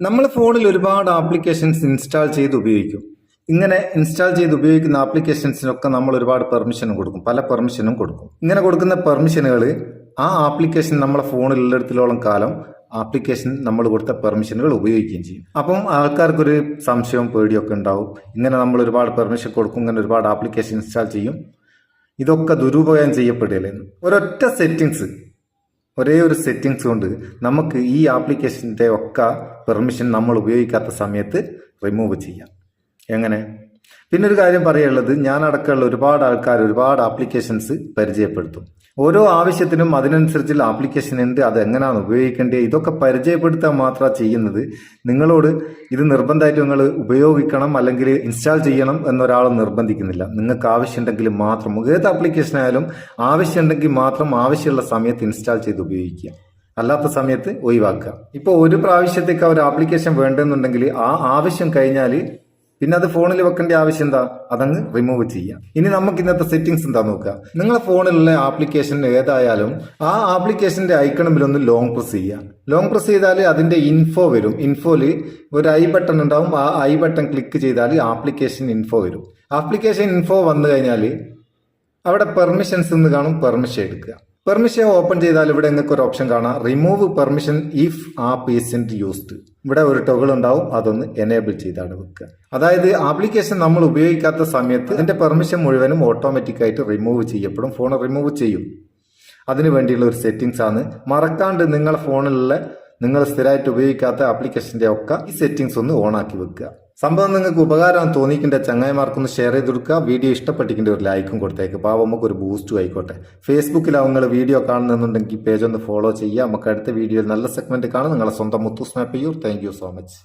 നമ്മൾ ഫോണിൽ ഒരുപാട് ആപ്ലിക്കേഷൻസ് ഇൻസ്റ്റാൾ ചെയ്ത് ഉപയോഗിക്കും. ഇങ്ങനെ ഇൻസ്റ്റാൾ ചെയ്ത് ഉപയോഗിക്കുന്ന ആപ്ലിക്കേഷൻസിനൊക്കെ നമ്മൾ ഒരുപാട് പെർമിഷനും കൊടുക്കും, പല പെർമിഷനും കൊടുക്കും. ഇങ്ങനെ കൊടുക്കുന്ന പെർമിഷനുകൾ ആ ആപ്ലിക്കേഷൻ നമ്മളെ ഫോണിൽ ഉള്ളിടത്തോളം കാലം ആപ്ലിക്കേഷൻ നമ്മൾ കൊടുത്ത പെർമിഷനുകൾ ഉപയോഗിക്കുകയും ചെയ്യും. അപ്പം ആൾക്കാർക്കൊരു സംശയവും പേടിയൊക്കെ ഉണ്ടാവും. ഇങ്ങനെ നമ്മൾ ഒരുപാട് പെർമിഷൻ കൊടുക്കും, ഇങ്ങനെ ഒരുപാട് ആപ്ലിക്കേഷൻ ഇൻസ്റ്റാൾ ചെയ്യും, ഇതൊക്കെ ദുരുപയോഗം ചെയ്യപ്പെടുകയല്ലെന്ന്. ഒരേ ഒരു സെറ്റിങ്സ് കൊണ്ട് നമുക്ക് ഈ ആപ്ലിക്കേഷൻ്റെ ഒക്കെ പെർമിഷൻ നമ്മൾ ഉപയോഗിക്കാത്ത സമയത്ത് റിമൂവ് ചെയ്യാം. എങ്ങനെ? പിന്നെ ഒരു കാര്യം പറയാനുള്ളത്, ഞാനടക്കമുള്ള ഒരുപാട് ആൾക്കാർ ഒരുപാട് ആപ്ലിക്കേഷൻസ് പരിചയപ്പെടുത്തും. ഓരോ ആവശ്യത്തിനും അതിനനുസരിച്ചുള്ള ആപ്ലിക്കേഷൻ ഉണ്ട്, അത് എങ്ങനെയാണ് ഉപയോഗിക്കേണ്ടത്, ഇതൊക്കെ പരിചയപ്പെടുത്താൻ മാത്രമാണ് ചെയ്യുന്നത്. നിങ്ങളോട് ഇത് നിർബന്ധമായിട്ട് നിങ്ങൾ ഉപയോഗിക്കണം അല്ലെങ്കിൽ ഇൻസ്റ്റാൾ ചെയ്യണം എന്നൊരാളും നിർബന്ധിക്കുന്നില്ല. നിങ്ങൾക്ക് ആവശ്യമുണ്ടെങ്കിൽ മാത്രം, ഏത് ആപ്ലിക്കേഷൻ ആയാലും ആവശ്യമുണ്ടെങ്കിൽ മാത്രം ആവശ്യമുള്ള സമയത്ത് ഇൻസ്റ്റാൾ ചെയ്ത് ഉപയോഗിക്കുക, അല്ലാത്ത സമയത്ത് ഒഴിവാക്കുക. ഇപ്പോൾ ഒരു പ്രാവശ്യത്തേക്ക് ഒരു ആപ്ലിക്കേഷൻ വേണ്ടെന്നുണ്ടെങ്കിൽ ആ ആവശ്യം കഴിഞ്ഞാൽ പിന്നെ അത് ഫോണിൽ വെക്കേണ്ട ആവശ്യം എന്താ, അതങ്ങ് റിമൂവ് ചെയ്യാം. ഇനി നമുക്ക് ഇന്നത്തെ സെറ്റിംഗ്സ് എന്താ നോക്കുക. നിങ്ങളെ ഫോണിലുള്ള ആപ്ലിക്കേഷൻ ഏതായാലും ആ ആപ്ലിക്കേഷന്റെ ഐക്കണിലൊന്ന് ലോങ് പ്രസ് ചെയ്യുക. ലോങ് പ്രസ് ചെയ്താൽ അതിന്റെ ഇൻഫോ വരും. ഇൻഫോയിൽ ഒരു ഐ ബട്ടൺ ഉണ്ടാവും. ആ ഐ ബട്ടൺ ക്ലിക്ക് ചെയ്താൽ ആപ്ലിക്കേഷൻ ഇൻഫോ വരും. ആപ്ലിക്കേഷൻ ഇൻഫോ വന്നു കഴിഞ്ഞാൽ അവിടെ പെർമിഷൻസ് എന്ന് കാണും, പെർമിഷൻ എടുക്കുക. പെർമിഷൻ ഓപ്പൺ ചെയ്താൽ ഇവിടെ നിങ്ങൾക്ക് ഒരു ഓപ്ഷൻ കാണാം, remove permission if app isn't used. ഇവിടെ ഒരു ടോഗിൾ ഉണ്ടാവും, അതൊന്ന് എനേബിൾ ചെയ്താണ് വെക്കുക. അതായത് ആപ്ലിക്കേഷൻ നമ്മൾ ഉപയോഗിക്കാത്ത സമയത്ത് അതിന്റെ പെർമിഷൻ മുഴുവനും ഓട്ടോമാറ്റിക് ആയിട്ട് റിമൂവ് ചെയ്യപ്പെടും, ഫോൺ റിമൂവ് ചെയ്യും. അതിനു വേണ്ടിയുള്ള ഒരു സെറ്റിംഗ്സ് ആണ്. മറക്കാണ്ട് നിങ്ങളുടെ ഫോണിലുള്ള നിങ്ങൾ സ്ഥിരമായിട്ട് ഉപയോഗിക്കാത്ത ആപ്ലിക്കേഷന്റെ ഒക്കെ ഈ സെറ്റിംഗ്സ് ഒന്ന് ഓൺ ആക്കി വെക്കുക. സംഭവം നിങ്ങൾക്ക് ഉപകാരം തോന്നിക്കേണ്ട ചങ്ങായിമാർക്കൊന്ന് ഷെയർ ചെയ്ത് കൊടുക്കുക. വീഡിയോ ഇഷ്ടപ്പെട്ടിരിക്കേണ്ട ഒരു ലൈക്കും കൊടുത്തേക്ക്, പാവം നമുക്ക് ഒരു ബൂസ്റ്റും ആയിക്കോട്ടെ. ഫേസ്ബുക്കിലാവും നിങ്ങൾ വീഡിയോ കാണുന്നുണ്ടെങ്കിൽ പേജ് ഒന്ന് ഫോളോ ചെയ്യുക. നമുക്ക് അടുത്ത വീഡിയോയിൽ നല്ല സെഗ്മെന്റ് കാണും. നിങ്ങളെ സ്വന്തം Muthoos Meppayur. Thank you so much.